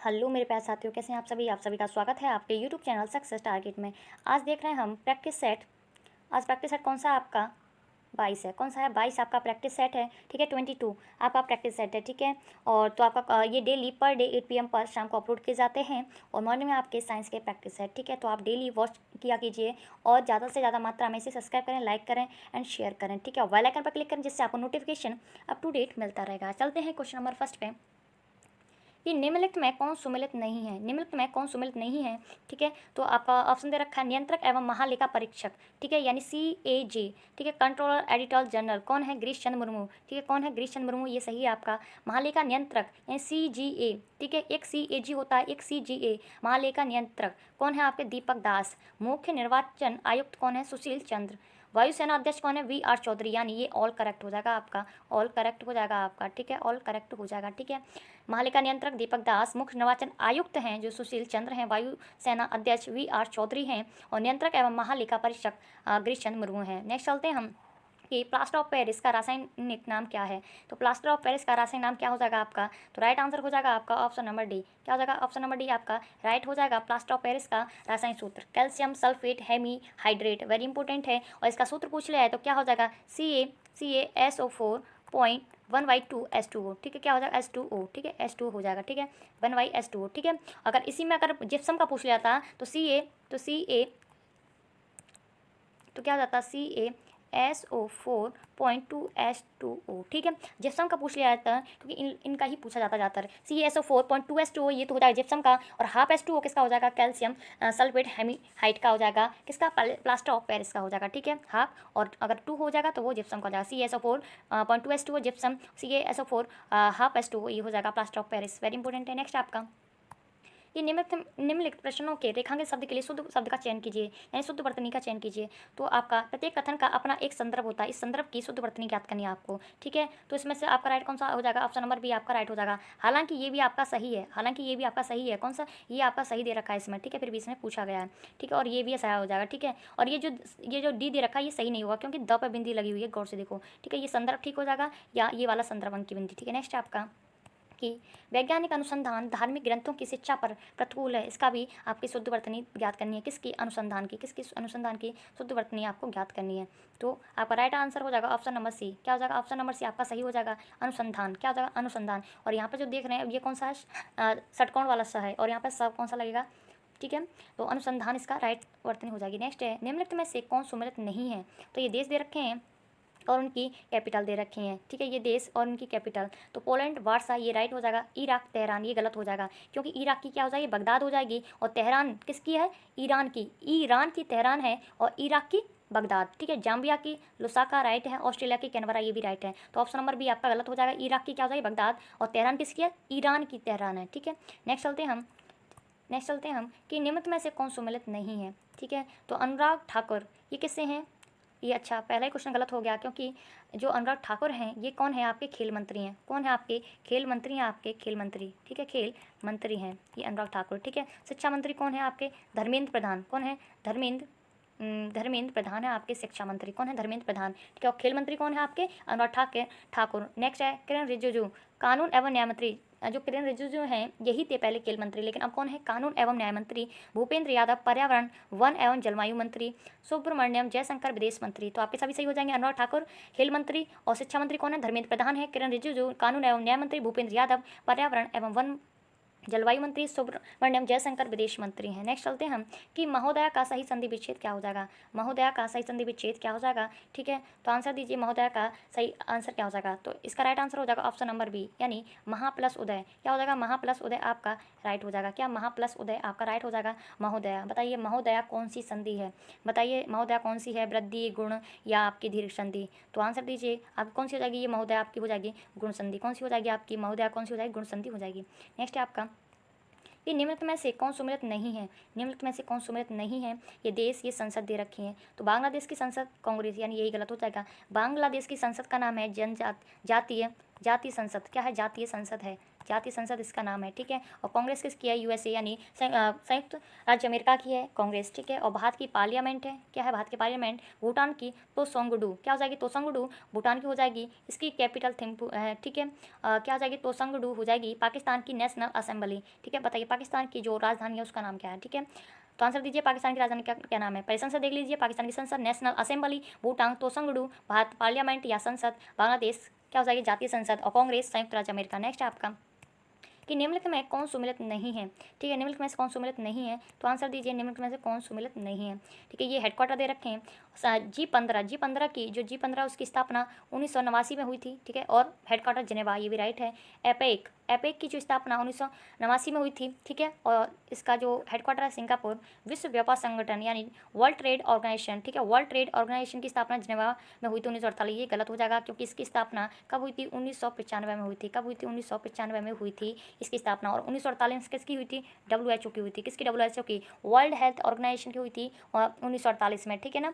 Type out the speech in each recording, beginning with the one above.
Hello मेरे प्यारे साथियों, कैसे हैं आप सभी का स्वागत है आपके यूट्यूब चैनल सक्सेस टारगेट में। आज देख रहे हैं हम प्रैक्टिस सेट। आज प्रैक्टिस सेट कौन सा है आपका? 22 है। कौन सा है? 22 आपका प्रैक्टिस सेट है, ठीक है। 22 आपका प्रैक्टिस सेट है, ठीक है। और तो आपका ये डेली पर डे 8 PM पर शाम को अपलोड किए जाते हैं और मॉर्निंग में आपके साइंस के प्रैक्टिस सेट, ठीक है। तो आप डेली वॉच किया कीजिए और ज़्यादा से ज़्यादा मात्रा में इसे सब्सक्राइब करें, लाइक करें एंड शेयर करें, ठीक है। और बेल आइकन पर क्लिक करें जिससे आपको नोटिफिकेशन अप टू डेट मिलता रहेगा। चलते हैं क्वेश्चन नंबर फर्स्ट पे कि निम्नलिखित में कौन सुमेलित नहीं है? निम्नलिखित में कौन सुमेलित नहीं है, ठीक है। तो आपका ऑप्शन दे रखा है नियंत्रक एवं महालेखा परीक्षक, ठीक है, यानी CAG, ठीक है। कंट्रोलर एडिटर जनरल कौन है? गिरीश चंद्र मुर्मू, ठीक है। कौन है? गिरीश चंद्र मुर्मू, ये सही है आपका। महालेखा नियंत्रक यानी CGA, ठीक है। एक CAG होता है, एक CGA। महालेखा नियंत्रक कौन है आपके? दीपक दास। मुख्य निर्वाचन आयुक्त कौन है? सुशील चंद्र। वायुसेना अध्यक्ष कौन है? VR चौधरी, यानी ये ऑल करेक्ट हो जाएगा आपका, ऑल करेक्ट हो जाएगा आपका, ठीक है। ऑल करेक्ट हो जाएगा, ठीक है। महालेखा नियंत्रक दीपक दास, मुख्य निर्वाचन आयुक्त हैं जो सुशील चंद्र हैं, वायुसेना अध्यक्ष VR चौधरी हैं और नियंत्रक एवं महालेखा परीक्षक गिरीश चंद्र मुर्मू हैं। नेक्स्ट चलते हैं हम कि प्लास्टर ऑफ पेरिस का रासायनिक नाम क्या है? तो प्लास्टर ऑफ पेरिस का रासायनिक नाम क्या हो जाएगा आपका? तो राइट आंसर हो जाएगा आपका ऑप्शन नंबर डी। क्या हो जाएगा? ऑप्शन नंबर डी आपका राइट हो जाएगा। प्लास्टर ऑफ पेरिस का रासायनिक सूत्र calcium sulphate hemihydrate, very important है। और इसका सूत्र पूछ लिया है तो क्या हो जाएगा? CaSO4.1/2H2O, ठीक है। क्या हो जाएगा? H2O, ठीक है। H2O हो जाएगा, ठीक है। 1/H2O, ठीक है। अगर इसी में अगर जिप्सम का पूछ लिया था तो तो क्या हो जाता? CaSO4.2H2O, ठीक है। जिप्सम का पूछ लिया जाता है क्योंकि इनका ही पूछा जाता है। CaSO4.2H2O ये तो हो जाएगा जिप्सम का, और हाफ H2O किसका हो जाएगा? कैल्शियम सल्फेट हेमीहाइड का हो जाएगा, किसका? प्लास्टर ऑफ पेरिस का हो जाएगा, ठीक है। हाफ, और अगर 2 हो जाएगा तो वो जिप्सम का हो जाएगा। CaSO4.2H2O gypsum, CaSO4 half H2O ये हो जाएगा plaster of Paris, very important है। नेक्स्ट आपका ये निम्नलिखित प्रश्नों के रेखांकित शब्द के लिए शुद्ध शब्द का चयन कीजिए, यानी शुद्ध वर्तनी का चयन कीजिए। तो आपका प्रत्येक कथन का अपना एक संदर्भ होता है, इस संदर्भ की शुद्ध वर्तनी ज्ञात करनी है आपको, ठीक है। तो इसमें से आपका राइट कौन सा हो जाएगा? ऑप्शन नंबर बी आपका राइट हो जाएगा। हालांकि ये भी आपका सही है, कौन सा? ये आपका सही दे रखा है इसमें, ठीक है। फिर भी इसमें पूछा गया है, ठीक है। और ये भी सही हो जाएगा, ठीक है। और ये जो डी दे रखा है ये सही नहीं होगा क्योंकि द पर बिंदी लगी हुई है, गौर से देखो, ठीक है। ये संदर्भ ठीक हो जाएगा या ये वाला संदर्भ अंक की बिंदी, ठीक है। नेक्स्ट आपका कि वैज्ञानिक अनुसंधान धार्मिक ग्रंथों की शिक्षा पर प्रतिकूल है, इसका भी आपकी शुद्ध वर्तनी ज्ञात करनी है। किसकी अनुसंधान की शुद्ध वर्तनी आपको ज्ञात करनी है। तो आपका राइट आंसर हो जाएगा ऑप्शन नंबर सी। क्या हो जाएगा? ऑप्शन नंबर सी आपका सही हो जाएगा। अनुसंधान, क्या हो जाएगा? अनुसंधान। और यहाँ पर जो देख रहे हैं ये कौन सा है? षटकोण वाला सा है और यहाँ पर सब कौन सा लगेगा, ठीक है। तो अनुसंधान इसका राइट वर्तनी हो जाएगी। नेक्स्ट है निम्नलिखित में से कौन सुमेलित नहीं है? तो ये देश दे रखे हैं और उनकी कैपिटल दे रखी हैं, ठीक है। ये देश और उनकी कैपिटल, तो पोलैंड वारसा ये राइट हो जाएगा। इराक तेहरान ये गलत हो जाएगा क्योंकि इराक की क्या हो जाएगी? बगदाद हो जाएगी। और तेहरान किसकी है? ईरान की तेहरान है और इराक की बगदाद, ठीक है। जाम्बिया की लुसाका राइट है, ऑस्ट्रेलिया की कैनबरा ये भी राइट है। तो ऑप्शन नंबर बी आपका गलत हो जाएगा। इराक की क्या हो जाएगी? बगदाद, और तेहरान किसकी है? ईरान की तेहरान है, ठीक है। नेक्स्ट चलते हैं हम कि निम्नलिखित में से कौन सुमेलित नहीं है, ठीक है। तो अनुराग ठाकुर ये किससे हैं? ये अच्छा, पहला ही क्वेश्चन गलत हो गया क्योंकि जो अनुराग ठाकुर हैं ये कौन है? आपके खेल मंत्री हैं। कौन है आपके? खेल मंत्री हैं आपके, खेल मंत्री, ठीक है। खेल मंत्री हैं ये अनुराग ठाकुर, ठीक है। शिक्षा मंत्री कौन है आपके? धर्मेंद्र प्रधान। कौन है? धर्मेंद्र प्रधान है आपके शिक्षा मंत्री। कौन है? धर्मेंद्र प्रधान, ठीक है। और खेल मंत्री कौन है आपके? अनुराग ठाकुर। नेक्स्ट है किरण रिजिजू, कानून एवं न्याय मंत्री। जो किरण रिजिजू हैं यही थे पहले खेल मंत्री, लेकिन अब कौन है? कानून एवं न्याय मंत्री। भूपेंद्र यादव पर्यावरण वन एवं जलवायु मंत्री। सुब्रमण्यम जयशंकर विदेश मंत्री। तो आपके सभी सही हो जाएंगे। अनुराग ठाकुर खेल मंत्री, और शिक्षा मंत्री कौन है? धर्मेंद्र प्रधान है। किरण रिजिजू कानून एवं न्याय मंत्री। भूपेंद्र यादव पर्यावरण एवं वन जलवायु मंत्री। सुब्रमण्यम जयशंकर विदेश मंत्री हैं। नेक्स्ट चलते हैं हम कि महोदया का सही संधि विच्छेद क्या हो जाएगा? महोदया का सही संधि विच्छेद क्या हो जाएगा, ठीक है। तो आंसर दीजिए, महोदया का सही आंसर क्या हो जाएगा? तो इसका राइट आंसर हो जाएगा ऑप्शन नंबर बी, यानी महा प्लस उदय। क्या हो जाएगा? महा प्लस उदय आपका राइट हो जाएगा। क्या? महा प्लस उदय आपका राइट हो जाएगा। महोदया, बताइए महोदया कौन सी संधि है? बताइए महोदया कौन सी है? वृद्धि, गुण या आपकी दीर्घ संधि? तो आंसर दीजिए, आप कौन सी हो जाएगी? ये महोदया आपकी हो जाएगी गुण संधि। कौन सी हो जाएगी आपकी? महोदया कौन सी हो जाएगी? गुण संधि हो जाएगी। नेक्स्ट है आपका ये निम्नलिखित में से कौन सुमेलित नहीं है? निम्नलिखित में से कौन सुमेलित नहीं है? ये देश, ये संसद दे रखी है। तो बांग्लादेश की संसद कांग्रेस, यानी यही गलत हो जाएगा। बांग्लादेश की संसद का नाम है जातीय संसद। क्या है? जातीय संसद है, जातीय संसद इसका नाम है, ठीक है। और कांग्रेस किसकी है, यूएसए यानी संयुक्त राज्य अमेरिका की है कांग्रेस, ठीक है। और भारत की पार्लियामेंट है, क्या है भारत की पार्लियामेंट, भूटान की तोसंगडू, क्या हो जाएगी तोसंगडू, भूटान की हो जाएगी, इसकी कैपिटल थिम्पू है, ठीक है। क्या हो जाएगी तोसंगडू हो जाएगी पाकिस्तान की नेशनल असेंबली, ठीक है। बताइए पाकिस्तान की जो राजधानी है उसका नाम क्या है, ठीक है। तो आंसर दीजिए पाकिस्तान की राजधानी क्या नाम है, पहले संसद देख लीजिए, पाकिस्तान की संसद, national assembly, Bhutan Tshogdu, Bharat parliament या संसद, बांग्लादेश क्या हो जाएगी जातीय संसद, और कांग्रेस संयुक्त राज्य अमेरिका। नेक्स्ट है आपका कि निम्नलिखित में कौन सुमेलित नहीं है, ठीक है। निम्नलिखित में से कौन सुमेलित नहीं है, तो आंसर दीजिए निम्नलिखित में से कौन सुमेलित नहीं है, ठीक है। ये हेडक्वार्टर दे रखे हैं G15 की जो G15 उसकी स्थापना 1989 में हुई थी, ठीक है। और हेडक्वार्टर जिनेवा, ये भी राइट है। एपेक की जो स्थापना 1989 में हुई थी, ठीक है। और इसका जो हेडक्वार्टर है सिंगापुर। विश्व व्यापार संगठन यानी वर्ल्ड ट्रेड ऑर्गेनाइजेशन, ठीक है, वर्ल्ड ट्रेड ऑर्गेनाइजेशन की स्थापना जिनेवा में हुई थी 1948। ये गलत हो जाएगा क्योंकि इसकी स्थापना कब हुई थी, 1995 में हुई थी। कब हुई थी, 1995 में हुई थी इसकी स्थापना। और 1948 किसकी हुई थी, WHO की हुई थी। किसकी, WHO की, वर्ल्ड हेल्थ ऑर्गेनाइजेशन की हुई थी 1948 में, ठीक है ना,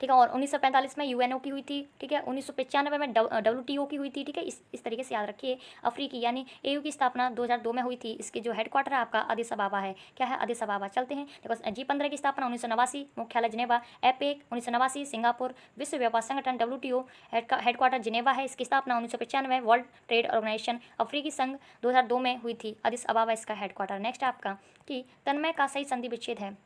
ठीक है। और 1945 में UNO की हुई थी, ठीक है। 1995 में WTO की हुई थी, ठीक है। इस तरीके से याद रखिए। अफ्रीकी यानी AU की स्थापना 2002 में हुई थी। इसके जो हेडक्वार्टर है आपका अदिस अबाबा है, क्या है, अदिस अबाबा। चलते हैं, देखो G15 की स्थापना 1989, मुख्यालय जिनेवा। APEC 1989 Singapore. विश्व व्यापार संगठन WTO हेडक्वार्टर जिनेवा है। इसकी स्थापना 1995, वर्ल्ड ट्रेड ऑर्गेनाइजेशन अफ्रीकी संघ 2002 में हुई थी। अदिस अबाबा इसका हेडक्वार्टर। नेक्स्ट आपका कि तन्मय का सही संधि विच्छेद है,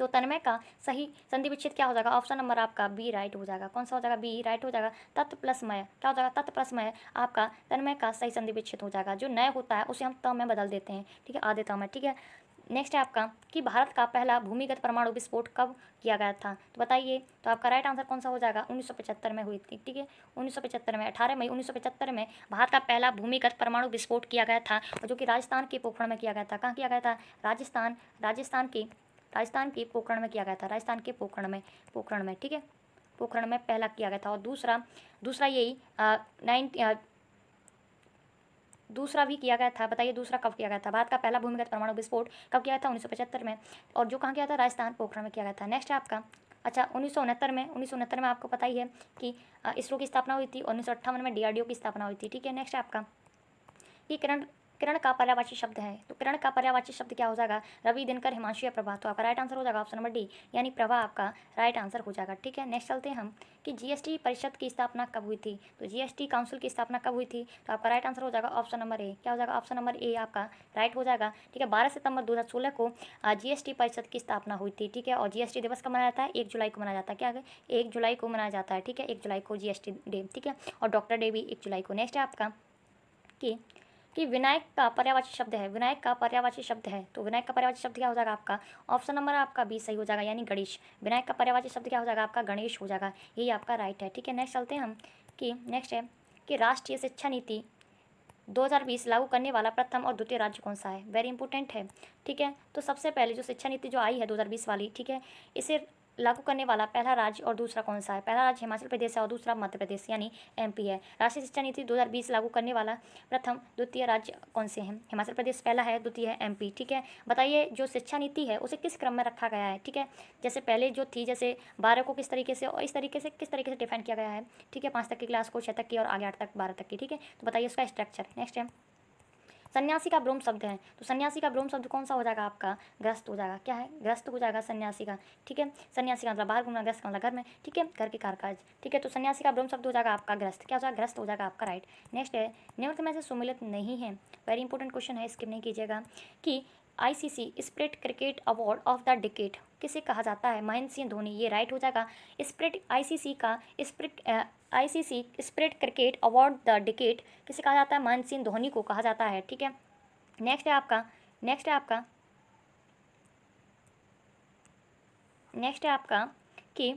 तो तन्मय का सही संधि विच्छेद क्या हो जाएगा, ऑप्शन नंबर आपका बी राइट हो जाएगा। कौन सा हो जाएगा, बी राइट हो जाएगा। तत् प्लस मय, क्या हो जाएगा, तत् प्लस मय आपका तन्मय का सही संधि विच्छेद हो जाएगा। जो नय होता है उसे हम त में बदल देते हैं, ठीक है, आधे त में, ठीक है। नेक्स्ट है आपका कि भारत का पहला भूमिगत परमाणु विस्फोट कब किया गया था, तो बताइए। तो आपका राइट आंसर कौन सा हो जाएगा, 1975 में हुई थी, ठीक है। 1975 में 18 मई 1975 में भारत का पहला भूमिगत परमाणु विस्फोट किया गया था, और जो कि राजस्थान के पोखरण में किया गया था। कहाँ किया गया था, राजस्थान के पोखरण में किया गया था। राजस्थान के पोखरण में, ठीक है, पोखरण में पहला किया गया था। और दूसरा यही दूसरा भी किया गया था। बताइए दूसरा कब किया गया था, भारत का पहला भूमिगत परमाणु विस्फोट कब किया था, 1975 में। और जो कहाँ किया था, राजस्थान पोखरण में किया गया था। नेक्स्ट है आपका, अच्छा 1969 में आपको पता ही है कि इसरो की स्थापना हुई थी। 1958 में DRDO की स्थापना हुई थी, ठीक है। नेक्स्ट है आपका कि किरण का पर्यायवाची शब्द है, तो किरण का पर्यायवाची शब्द क्या हो जाएगा, रवि, दिनकर, हिमांशु या प्रभा। तो आपका राइट आंसर हो जाएगा ऑप्शन नंबर डी यानी प्रभा आपका राइट आंसर हो जाएगा, ठीक है। नेक्स्ट चलते हैं हम कि GST परिषद की स्थापना कब हुई थी, तो GST काउंसिल की स्थापना कब हुई थी, तो आपका राइट आंसर हो जाएगा ऑप्शन नंबर ए, क्या हो जाएगा, ऑप्शन नंबर ए आपका राइट हो जाएगा, ठीक है। 12 सितंबर 2016 को GST परिषद की स्थापना हुई थी, ठीक है। और GST दिवस कब मनाया जाता है, 1 जुलाई को मनाया जाता है, क्या है 1 जुलाई को मनाया जाता है, ठीक है। 1 जुलाई को GST डे, ठीक है। और डॉक्टर डे भी 1 जुलाई को। नेक्स्ट है आपका कि विनायक का पर्यायवाची शब्द है, विनायक का पर्यायवाची शब्द है, तो विनायक का पर्यायवाची शब्द क्या हो जाएगा आपका, ऑप्शन नंबर आपका बी सही हो जाएगा यानी गणेश। विनायक का पर्यायवाची शब्द क्या हो जाएगा आपका, गणेश हो जाएगा, यही आपका राइट है, ठीक है। नेक्स्ट चलते हैं हम कि नेक्स्ट है कि राष्ट्रीय शिक्षा नीति 2020 लागू करने वाला प्रथम और द्वितीय राज्य कौन सा है, वेरी इंपॉर्टेंट है, ठीक है। तो सबसे पहले जो शिक्षा नीति जो आई है 2020 वाली, ठीक है, इसे लागू करने वाला पहला राज्य और दूसरा कौन सा है, पहला राज्य हिमाचल प्रदेश है और दूसरा मध्य प्रदेश यानी MP है। राष्ट्रीय शिक्षा नीति 2020 लागू करने वाला प्रथम द्वितीय राज्य कौन से हैं, हिमाचल प्रदेश पहला है, द्वितीय है MP, ठीक है। बताइए जो शिक्षा नीति है उसे किस क्रम में रखा गया है, ठीक है। जैसे पहले जो थी, जैसे 12 को किस तरीके से और इस तरीके से किस तरीके से डिफाइन किया गया है, ठीक है। 5 तक की क्लास को, 6 तक की और आगे 8 तक 12 तक की, ठीक है। तो बताइए उसका स्ट्रक्चर। नेक्स्ट है सन्यासी का ब्रोम शब्द है, तो सन्यासी का ब्रोम शब्द कौन सा हो जाएगा आपका, ग्रस्त हो जाएगा, क्या है, ग्रस्त हो जाएगा सन्यासी का, ठीक है। सन्यासी का मतलब बाहर घूमना, ग्रस्त का मतलब घर में, ठीक है, घर के कामकाज, ठीक है। तो सन्यासी का ब्रोम शब्द हो जाएगा आपका ग्रस्त, क्या हो जाएगा, ग्रस्त हो जाएगा आपका राइट। नेक्स्ट है निम्नलिखित में से सुमेलित नहीं है, वेरी इंपॉर्टेंट क्वेश्चन है, स्किप नहीं कीजिएगा कि ICC spirit cricket award of the decade किसे कहा जाता है, महेंद्र सिंह धोनी, ये राइट हो जाएगा। Split ICC spirit cricket award the decade किसे कहा जाता है, महेंद्र सिंह धोनी को कहा जाता है, ठीक है। नेक्स्ट है आपका कि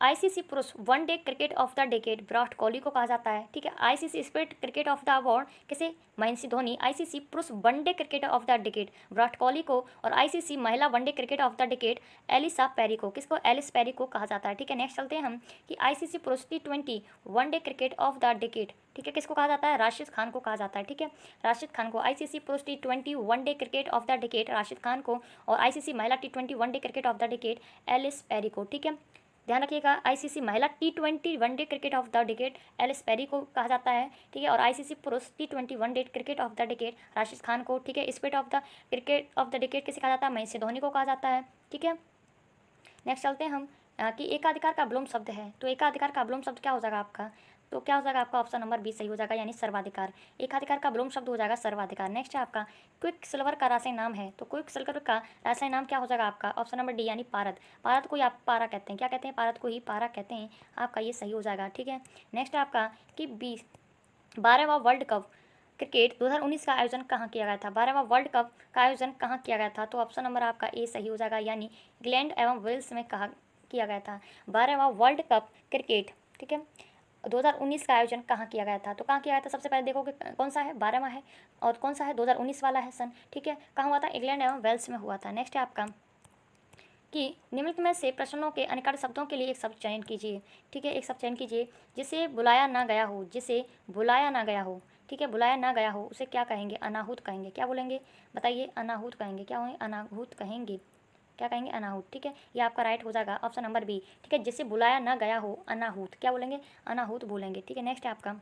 ICC पुरुष one day cricket of the decade Virat Kohli को कहा जाता है, ठीक है। ICC spirit cricket of the award किसे, महेंद्र सिंह धोनी। ICC पुरुष one day cricket of the decade Virat Kohli को, और ICC महिला one day cricket of the decade Ellyse Perry को, किसको, एलिस पेरी को कहा जाता है, ठीक है। नेक्स्ट चलते हैं हम कि ICC पुरुष T20 one day cricket of the decade, ठीक है, किसको कहा जाता है, राशिद खान को कहा जाता है, ठीक है, राशिद खान को। ICC पुरुष T20 one day cricket of the decade Rashid Khan को, और ICC महिला T20 one day cricket of the decade Ellyse Perry को, ठीक है। ध्यान रखिएगा, आईसीसी महिला T20 one day cricket of the decade Ellyse Perry को कहा जाता है, ठीक है। और आईसीसी पुरुष T20 one day cricket of the decade Rashid Khan को, ठीक है। Spirit of the cricket of the decade किसे कहा जाता है, महेंद्र सिंह धोनी को कहा जाता है, ठीक है। नेक्स्ट चलते हैं हम कि एकाधिकार का विलोम शब्द है, तो एकाधिकार का विलोम शब्द क्या हो जाएगा आपका, तो क्या हो जाएगा आपका ऑप्शन नंबर बी सही हो जाएगा, यानी सर्वाधिकार। एकाधिकार का विलोम शब्द हो जाएगा सर्वाधिकार। नेक्स्ट है आपका क्विक सिल्वर का रासायनिक नाम है, तो क्विक सिल्वर का रासायनिक नाम क्या हो जाएगा आपका, ऑप्शन नंबर डी यानी पारद। पारद को ही आप पारा कहते हैं, क्या कहते हैं, पारद को ही पारा कहते हैं, आपका ये सही हो जाएगा, ठीक है। नेक्स्ट है आपका कि 12वां वर्ल्ड कप क्रिकेट 2019 का आयोजन कहाँ किया गया था, 12वां वर्ल्ड कप का आयोजन कहाँ किया गया था, तो ऑप्शन नंबर आपका ए सही हो जाएगा, यानी इंग्लैंड एवं वेल्स में कहा किया गया था 12वां वर्ल्ड कप क्रिकेट, ठीक है। 2019 का आयोजन कहाँ किया गया था, तो कहाँ किया गया था, सबसे पहले देखोगे कौन सा है, 12वां है, और कौन सा है 2019 वाला है सन, ठीक है। कहाँ हुआ था, इंग्लैंड एवं वेल्स में हुआ था। नेक्स्ट है आपका कि निम्नलिखित में से प्रश्नों के अनिवार्य शब्दों के लिए एक शब्द चयन कीजिए, ठीक है। एक शब्द चयन कीजिए, जिसे बुलाया ना गया हो, जिसे बुलाया ना गया हो, ठीक है। बुलाया ना गया हो उसे क्या कहेंगे, अनाहुत कहेंगे, क्या बोलेंगे, बताइए, अनाहुत कहेंगे, क्या होंगे, अनाहुत कहेंगे, क्या कहेंगे, अनाहुत, ठीक है। ये आपका राइट हो जाएगा ऑप्शन नंबर बी, ठीक है। जिसे बुलाया ना गया हो, अनाहुत, क्या बोलेंगे, अनाहुत बोलेंगे, ठीक है। नेक्स्ट है आपका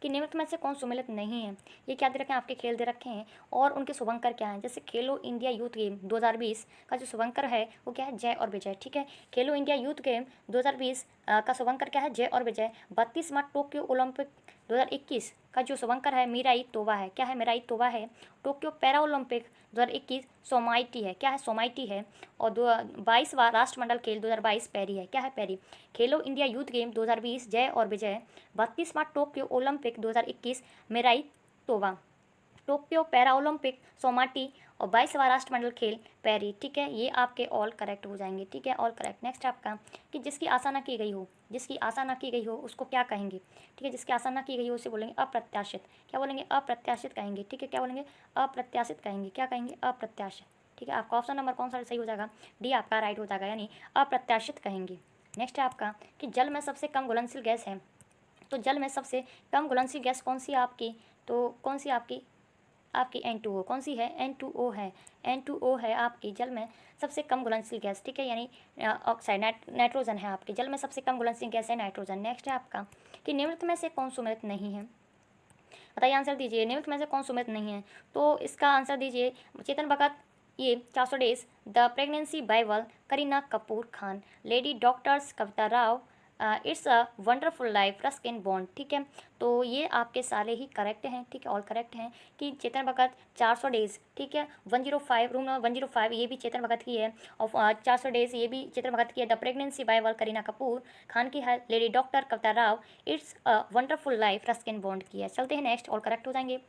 कि निम्नलिखित में से कौन सुमेलित नहीं है, ये क्या दे रखे हैं, आपके खेल दे रखे हैं और उनके शुभंकर क्या हैं। जैसे खेलो इंडिया यूथ गेम 2020 का जो शुभंकर है वो क्या है, जय और विजय, ठीक है। खेलो इंडिया यूथ गेम 2020 का शुभंकर क्या है, जय और विजय। 32वां टोक्यो ओलंपिक 2021 का जो शुभंकर है मीराई तोबा है, क्या है, मीराई तोबा है। टोक्यो पैरा ओलंपिक 2021 सोमाइटी है, क्या है, सोमाइटी है। और 22वां राष्ट्रमंडल खेल 2022 पैरी है, क्या है, पैरी। खेलो इंडिया यूथ गेम 2020 जय और विजय। 32वां टोक्यो ओलंपिक 2021 मेराई तोबा। टोक्यो पैरा ओलंपिक सोमाटी और 22वां राष्ट्रमंडल खेल पैरी, ठीक है। ये आपके ऑल करेक्ट हो जाएंगे, ठीक है, ऑल करेक्ट। नेक्स्ट आपका कि जिसकी आशा ना की गई हो, जिसकी आशा ना की गई हो उसको क्या कहेंगे, ठीक है। जिसकी आशा ना की गई हो उसे बोलेंगे अप्रत्याशित, क्या बोलेंगे, अप्रत्याशित कहेंगे, ठीक है। क्या बोलेंगे, अप्रत्याशित कहेंगे, क्या कहेंगे, अप्रत्याशित, ठीक है। आपका ऑप्शन नंबर कौन सा सही हो जाएगा, डी आपका राइट हो जाएगा, यानी अप्रत्याशित कहेंगे। नेक्स्ट है आपका कि जल में सबसे कम घुलनशील गैस है, तो जल में सबसे कम घुलनशील गैस कौन सी है आपकी, तो कौन सी आपकी N2O, कौन सी है, N2O है, N2O है आपकी जल में सबसे कम घुलनशील गैस, ठीक है। यानी ऑक्साइड नाइट्रोजन है आपके जल में सबसे कम घुलनशील गैस है नाइट्रोजन। नेक्स्ट है आपका कि निम्नलिखित में से कौन सुमेलित नहीं है, बताइए, आंसर दीजिए, निम्नलिखित में से कौन सुमेलित नहीं है, तो इसका आंसर दीजिए चेतन भगत, ये 400 days, the pregnancy Bible, Kareena Kapoor Khan, lady doctors Kavita Rao, it's a wonderful life, Ruskin bond, ठीक है। तो ये आपके सारे ही करेक्ट हैं, ठीक है, ऑल करेक्ट हैं कि चेतन भगत 400 डेज, ठीक है। 105 रूम नंबर 105 ये भी चेतन भगत की है, और 400 डेज ये भी चेतन भगत की है। The pregnancy Bible Kareena Kapoor Khan की है। Lady doctor Kavita Rao, it's a wonderful life, Ruskin bond की है। चलते हैं नेक्स्ट, ऑल करेक्ट हो जाएंगे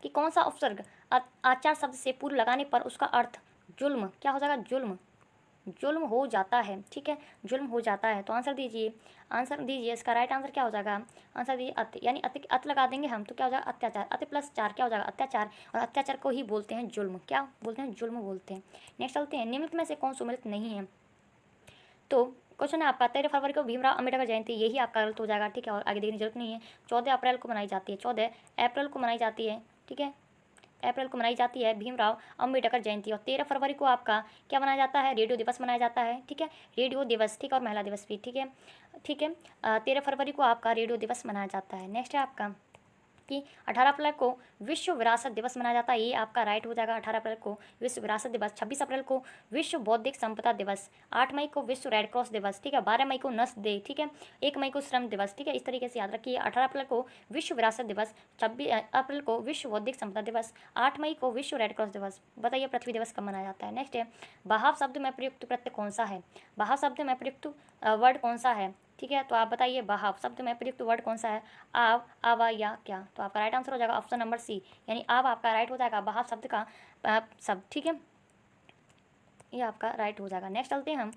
कि कौन सा उपसर्ग आचार शब्द से पूर्व लगाने पर उसका अर्थ जुल्म, क्या हो जाएगा, जुल्म, जुल्म हो जाता है, ठीक है, जुल्म हो जाता है। तो आंसर दीजिए, आंसर दीजिए, इसका राइट आंसर क्या हो जाएगा, आंसर दीजिए अति, यानी अति लगा देंगे हम तो क्या हो जाएगा, अत्याचार, अति प्लस चार क्या हो जाएगा, अत्याचार, और अत्याचार को ही बोलते हैं जुल्म, क्या बोलते हैं, जुल्म बोलते हैं। नेक्स्ट चलते हैं, निम्नलिखित में से कौन सुमेलित नहीं है, तो क्वेश्चन है आपका 13 फरवरी को भीमराव अम्बेडकर जयंती, यही आपका गलत हो जाएगा, ठीक है, और आगे देखने की जरूरत नहीं है। 14 अप्रैल को मनाई जाती है, 14 अप्रैल को मनाई जाती है, ठीक है, अप्रैल को मनाई जाती है भीमराव अम्बेडकर जयंती। और 13 फरवरी को आपका क्या मनाया जाता है, रेडियो दिवस मनाया जाता है, ठीक है, रेडियो दिवस, ठीक है, और महिला दिवस भी, ठीक है, ठीक है। 13 फरवरी को आपका रेडियो दिवस मनाया जाता है। नेक्स्ट है आपका कि 18 अप्रैल को विश्व विरासत दिवस मनाया जाता है, ये आपका राइट हो जाएगा, 18 अप्रैल को विश्व विरासत दिवस। 26 अप्रैल को विश्व बौद्धिक संपदा दिवस। 8 मई को विश्व रेड क्रॉस दिवस, ठीक है। 12 मई को नर्स डे, ठीक है। 1 मई को श्रम दिवस, ठीक है। इस तरीके से याद रखिए, 18 अप्रैल को विश्व विरासत दिवस, 26 अप्रैल को विश्व बौद्धिक संपदा दिवस, 8 मई को विश्व रेड क्रॉस दिवस। बताइए पृथ्वी दिवस कब मनाया जाता है। नेक्स्ट है बहाव शब्द में प्रयुक्त प्रत्यय कौन सा है, बहाव शब्द में प्रयुक्त वर्ड कौन सा है, ठीक है। तो आप बताइए बहाव शब्द में प्रयुक्त वर्ड कौन सा है, आव, आवा या क्या, तो आपका राइट आंसर हो जाएगा ऑप्शन नंबर सी, यानी आव आपका राइट हो जाएगा बहाव शब्द का शब्द, ठीक है, ये आपका राइट हो जाएगा। नेक्स्ट चलते हैं हम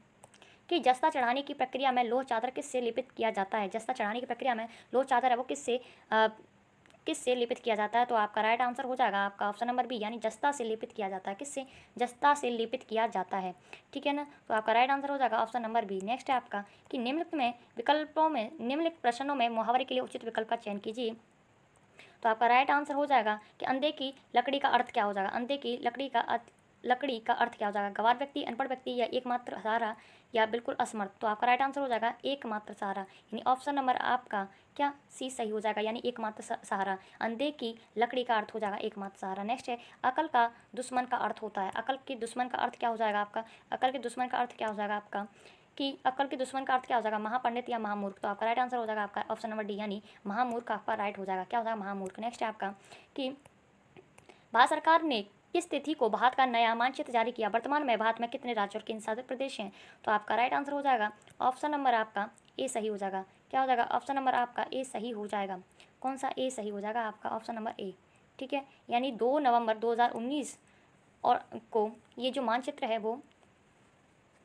कि जस्ता चढ़ाने की प्रक्रिया में लोह चादर किससे लेपित किया जाता है, जस्ता चढ़ाने की प्रक्रिया में लोह चादर है वो किससे लेपित किया जाता है, तो आपका राइट आंसर हो जाएगा आपका ऑप्शन नंबर बी, यानी जस्ता से लेपित किया जाता है, किससे, जस्ता से लेपित किया जाता है, ठीक है ना। तो आपका राइट आंसर हो जाएगा ऑप्शन नंबर बी। नेक्स्ट है आपका कि निम्नलिखित प्रश्नों में मुहावरे के लिए उचित विकल्प का चयन कीजिए। तो आपका राइट आंसर हो जाएगा कि अंधे की लकड़ी का अर्थ क्या हो जाएगा, अंधे की लकड़ी का अर्थ लकड़ी का अर्थ क्या हो जाएगा? गंवार व्यक्ति, अनपढ़ व्यक्ति या एकमात्र सहारा या बिल्कुल असमर्थ। तो आपका राइट आंसर हो जाएगा एकमात्र सहारा, यानी ऑप्शन नंबर आपका क्या सी सही हो जाएगा, यानी एकमात्र सहारा। अंधे की लकड़ी का अर्थ हो जाएगा एकमात्र सहारा। नेक्स्ट है अकल का दुश्मन का अर्थ होता है। अकल के दुश्मन का अर्थ क्या हो जाएगा आपका? अकल के दुश्मन का अर्थ क्या हो जाएगा आपका कि अकल के दुश्मन का अर्थ क्या हो जाएगा? महापंडित या महामूर्ख। तो आपका राइट आंसर हो जाएगा आपका ऑप्शन नंबर डी, यानी महामूर्ख आपका राइट हो जाएगा। क्या हो जाएगा? महामूर्ख। नेक्स्ट है आपका कि भारत सरकार ने किस तिथि को भारत का नया मानचित्र जारी किया? वर्तमान में भारत में कितने राज्य और केंद्र शासित प्रदेश हैं? तो आपका राइट आंसर हो जाएगा ऑप्शन नंबर आपका ए सही हो जाएगा। क्या हो जाएगा? ऑप्शन नंबर आपका ए सही हो जाएगा। कौन सा ए सही हो जाएगा? आपका ऑप्शन नंबर ए, ठीक है। यानी 2 नवंबर 2019 और को ये जो मानचित्र है वो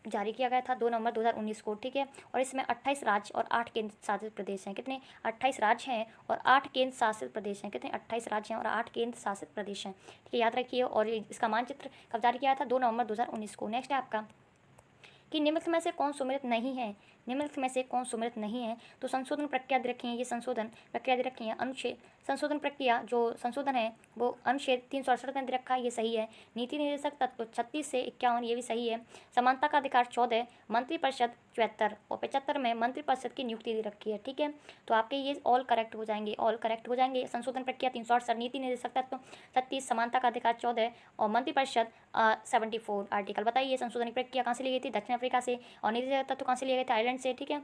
जारी किया गया था 2 नवंबर 2019 को, ठीक है। और इसमें 28 राज्य और 8 केंद्र शासित प्रदेश हैं। कितने? 28 राज्य हैं और 8 केंद्र शासित प्रदेश हैं। कितने? 28 राज्य हैं और 8 केंद्र शासित प्रदेश हैं, ठीक है, याद रखिए। और इसका मानचित्र कब जारी किया था? 2 नवंबर 2019 को। नेक्स्ट है आपका कि निम्नलिखित में से कौन सुमेलित नहीं है? निम्नलिखित में से कौन सुमेलित नहीं है? तो संशोधन प्रक्रिया दे रखी है, ये संशोधन प्रक्रिया दे रखी है। अनुच्छेद संशोधन प्रक्रिया जो संशोधन है वो अनुच्छेद 368 में दे रखा है, ये सही है। नीति निर्देशक तत्व 36 से 51, ये भी सही है। समानता का अधिकार 14, मंत्रिपरिषद 74 और 75 में मंत्रिपरिषद की नियुक्ति दे रखी है, ठीक है। तो आपके ये ऑल करेक्ट हो जाएंगे, ऑल करेक्ट हो जाएंगे। संशोधन प्रक्रिया 368, नीति निर्देशक तत्व 36, समानता का अधिकार 14 और मंत्रिपरिषद 74 आर्टिकल। बताइए संशोधन प्रक्रिया कहाँ से ली गई थी? दक्षिण अफ्रीका से। और नीति तत्व कहाँ से लिए गए थे? आयरलैंड से, ठीक है।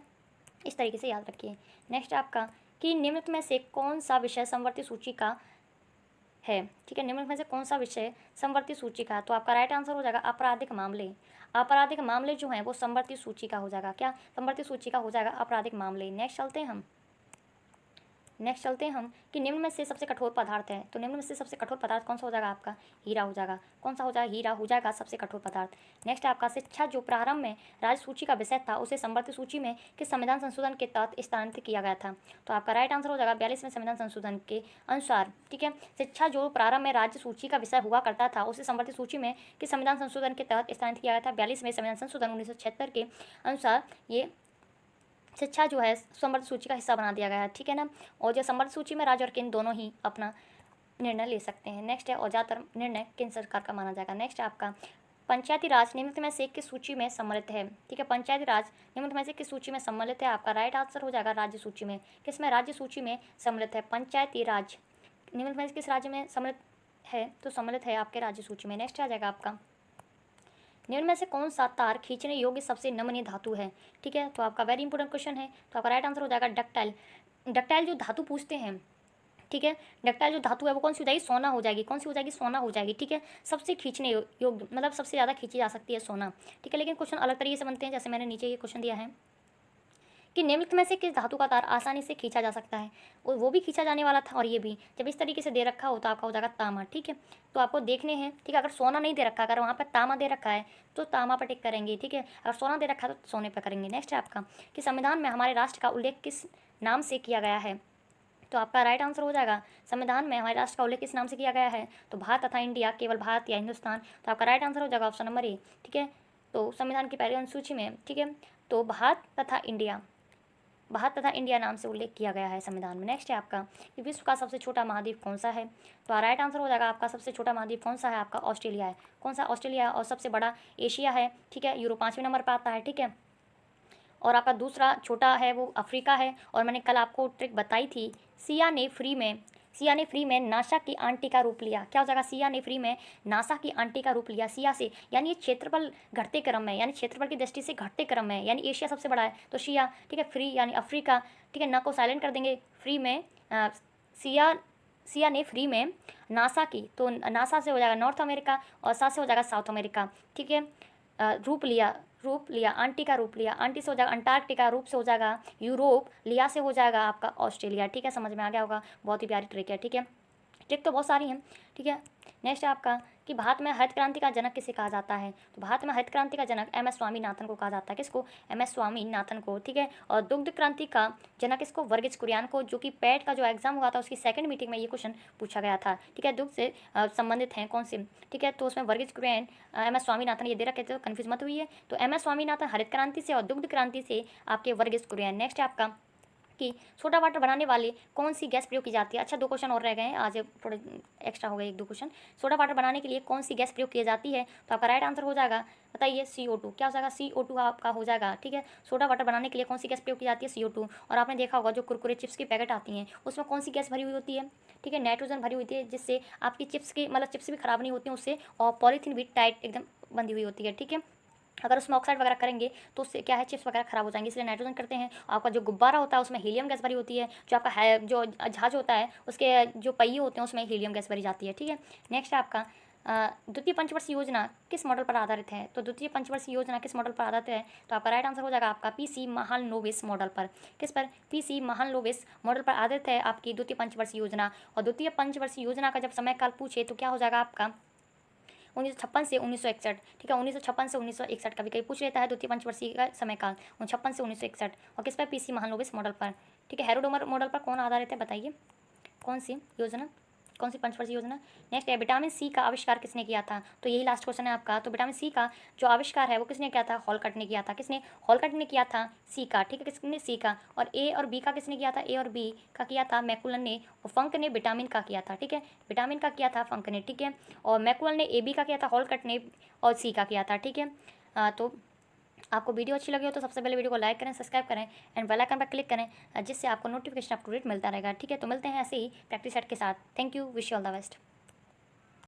इस तरीके से याद रखिए। नेक्स्ट आपका कि निम्नलिखित में से कौन सा विषय समवर्ती सूची का है? ठीक है, निम्नलिखित में से कौन सा विषय समवर्ती सूची का? तो आपका राइट आंसर हो जाएगा आपराधिक मामले। आपराधिक मामले जो हैं वो समवर्ती सूची का हो जाएगा। क्या? समवर्ती सूची का हो जाएगा आपराधिक मामले। नेक्स्ट चलते हैं हम कि निम्न में से सबसे कठोर पदार्थ है। तो निम्न में से सबसे कठोर पदार्थ कौन सा हो जाएगा आपका? हीरा हो जाएगा। कौन सा हो जाएगा? हीरा हो जाएगा सबसे कठोर पदार्थ। नेक्स्ट आपका शिक्षा जो प्रारंभ में राज्य सूची का विषय था उसे समवर्ती सूची में किस संविधान संशोधन के तहत स्थानांतरित किया गया था? तो आपका राइट आंसर हो जाएगा 42वें संविधान संशोधन के अनुसार, ठीक है। शिक्षा जो प्रारंभ में राज्य सूची का विषय हुआ करता था उसे समवर्ती सूची में किस संविधान संशोधन के तहत स्थानांतरित किया गया था? 42वें संविधान संशोधन 1976 के अनुसार ये शिक्षा जो है समवर्ती सूची का हिस्सा बना दिया गया है, ठीक है ना। और जो समवर्ती सूची में राज्य और केंद्र दोनों ही अपना निर्णय ले सकते हैं। नेक्स्ट है और ज़्यादातर निर्णय केंद्र सरकार का माना जाएगा। नेक्स्ट है आपका पंचायती राज निम्नलिखित में से किस सूची में सम्मिलित है? ठीक है, पंचायती राज निम्नलिखित में से किस सूची में सम्मिलित है? आपका राइट आंसर हो जाएगा राज्य सूची में। किस में? राज्य सूची में सम्मिलित है पंचायती राज। निम्नलिखित में से किस राज्य में सम्मिलित है? तो सम्मिलित है आपके राज्य सूची में। नेक्स्ट आ जाएगा आपका निम्न में से कौन सा तार खींचने योग्य सबसे नमनीय धातु है? ठीक है, तो आपका वेरी इंपॉर्टेंट क्वेश्चन है। तो आपका राइट आंसर हो जाएगा डक्टाइल। डक्टाइल जो धातु पूछते हैं, ठीक है, डक्टाइल जो धातु है वो कौन सी हो जाएगी? सोना हो जाएगी। कौन सी हो जाएगी? सोना हो जाएगी, ठीक है। सबसे खींचने योग्य मतलब सबसे ज़्यादा खींची जा सकती है सोना, ठीक है। लेकिन क्वेश्चन अलग तरीके से बनते हैं, जैसे मैंने नीचे ये क्वेश्चन दिया है कि निम्नलिखित में से किस धातु का तार आसानी से खींचा जा सकता है? और वो भी खींचा जाने वाला था और ये भी। जब इस तरीके से दे रखा हो तो आपका हो जाएगा तामा, ठीक है। तो आपको देखने हैं, ठीक है। अगर सोना नहीं दे रखा, अगर वहाँ पर तामा दे रखा है तो तामा पर टिक करेंगे, ठीक है। अगर सोना दे रखा है तो सोने पर करेंगे। नेक्स्ट है आपका कि संविधान में हमारे राष्ट्र का उल्लेख किस नाम से किया गया है? तो आपका राइट आंसर हो जाएगा संविधान में हमारे राष्ट्र का उल्लेख किस नाम से किया गया है? तो भारत तथा इंडिया, केवल भारत या हिंदुस्तान। तो आपका राइट आंसर हो जाएगा ऑप्शन नंबर ए, ठीक है। तो संविधान की पहली अनुसूची में, ठीक है, तो भारत तथा इंडिया नाम से उल्लेख किया गया है संविधान में। नेक्स्ट है आपका कि विश्व का सबसे छोटा महाद्वीप कौन सा है? तो राइट आंसर हो जाएगा आपका सबसे छोटा महाद्वीप कौन सा है? आपका ऑस्ट्रेलिया है। कौन सा? ऑस्ट्रेलिया। और सबसे बड़ा एशिया है, ठीक है। यूरोप 5वें नंबर पर आता है, ठीक है। और आपका दूसरा छोटा है वो अफ्रीका है। और मैंने कल आपको ट्रिक बताई थी, सिया ने फ्री में नासा की आंटी का रूप लिया। क्या हो जाएगा? सिया ने फ्री में नासा की आंटी का रूप लिया सिया से, यानी ये क्षेत्रफल घटते क्रम में, यानी क्षेत्रफल की दृष्टि से घटते क्रम में, यानी एशिया सबसे बड़ा है तो सिया, ठीक है। फ्री यानी अफ्रीका, ठीक है, ना को साइलेंट कर देंगे। फ्री में सिया ने फ्री में नासा की, तो नासा से हो जाएगा नॉर्थ अमेरिका और सा से हो जाएगा साउथ अमेरिका, ठीक है। रूप लिया आंटी का रूप लिया। आंटी से हो जाएगा अंटार्कटिका, रूप से हो जाएगा यूरोप, लिया से हो जाएगा आपका ऑस्ट्रेलिया, ठीक है। समझ में आ गया होगा, बहुत ही प्यारी ट्रिक है, ठीक है। ट्रिक तो बहुत सारी हैं, ठीक है। नेक्स्ट है आपका कि भारत में हरित क्रांति का जनक किसे कहा जाता है? तो भारत में हरित क्रांति का जनक MS स्वामीनाथन को कहा जाता है। किसको? MS स्वामीनाथन को, ठीक है। और दुग्ध क्रांति का जनक किसको? वर्गीज कुरियन को, जो कि पैट का जो एग्जाम हुआ था उसकी सेकंड मीटिंग में ये क्वेश्चन पूछा गया था, ठीक है। दुग्ध से संबंधित हैं कौन से, ठीक है। तो उसमें वर्गीज कुरियन, MS स्वामीनाथन ये दे रखे थे, कन्फ्यूज मत हुई है। तो MS स्वामीनाथन हरित क्रांति से और दुग्ध क्रांति से आपके वर्गीज कुरियन। नेक्स्ट है आपका कि सोडा वाटर बनाने वाले कौन सी गैस प्रयोग की जाती है। अच्छा 2 क्वेश्चन और रह गए हैं, आज थोड़े एक्स्ट्रा हो गए 1-2 क्वेश्चन। सोडा वाटर बनाने के लिए कौन सी गैस प्रयोग की जाती है, तो आपका राइट आंसर हो जाएगा, बताइए CO2। क्या हो जाएगा, CO2 आपका हो जाएगा। ठीक है, सोडा वाटर बनाने के लिए कौन सी गैस प्रयोग की जाती है, CO2। और आपने देखा होगा जो कुरकुरे चिप्स की पैकेट आती हैं उसमें कौन सी गैस भरी हुई होती है, ठीक है, नाइट्रोजन भरी हुई होती है, जिससे आपकी चिप्स की मतलब चिप्स भी खराब नहीं होती हैं उससे, और पॉलीथीन भी टाइट एकदम बंधी हुई होती है। ठीक है, अगर उसमें ऑक्साइड वगैरह करेंगे तो उससे क्या है, चिप्स वगैरह खराब हो जाएंगे, इसलिए नाइट्रोजन करते हैं। आपका जो गुब्बारा होता है उसमें हीलियम गैस भरी होती है, जो आपका है जो जहाज होता है उसके जो पहिए होते हैं उसमें हीलियम गैस भरी जाती है। ठीक है, नेक्स्ट है आपका द्वितीय पंचवर्षीय योजना किस मॉडल पर आधारित है, तो द्वितीय पंचवर्षीय योजना किस मॉडल पर आधारित है, तो आपका राइट आंसर हो जाएगा आपका PC महालनोबिस मॉडल पर। किस पर, PC महालनोबिस मॉडल पर आधारित है आपकी द्वितीय पंचवर्षीय योजना। और द्वितीय पंचवर्षीय योजना का जब समय काल पूछे तो क्या हो जाएगा आपका 1956 से 1961। ठीक है, 1956 से 1961 कभी कभी पूछ लेता है द्वितीय पंचवर्षीय का समय काल, 1956 से 1961। और किस पर, PC महालनोबिस मॉडल पर। ठीक है, हेरोडोमर मॉडल पर कौन आधारित है, बताइए कौन सी योजना, कौन सी पंचवर्षीय योजना। नेक्स्ट है विटामिन C का आविष्कार किसने किया था, तो यही लास्ट क्वेश्चन है आपका। तो विटामिन C का जो आविष्कार है वो किसने किया था, हॉलकट ने किया था। किसने, हॉलकट ने किया था C का। ठीक है, किसने, C का। और A और B का किसने किया था, A और B का किया था मैकुलन ने, और फंक ने विटामिन का किया था। ठीक है, विटामिन का किया था फंक ने। ठीक है, और मैकुलन ने AB का किया था, हॉलकट ने और C का किया था। ठीक है, तो आपको वीडियो अच्छी लगी हो तो सबसे पहले वीडियो को लाइक करें, सब्सक्राइब करें एंड बेल आइकन पर क्लिक करें, जिससे आपको नोटिफिकेशन अप टू डेट मिलता रहेगा। ठीक है, तो मिलते हैं ऐसे ही प्रैक्टिस सेट के साथ। Thank you, wish you all the best.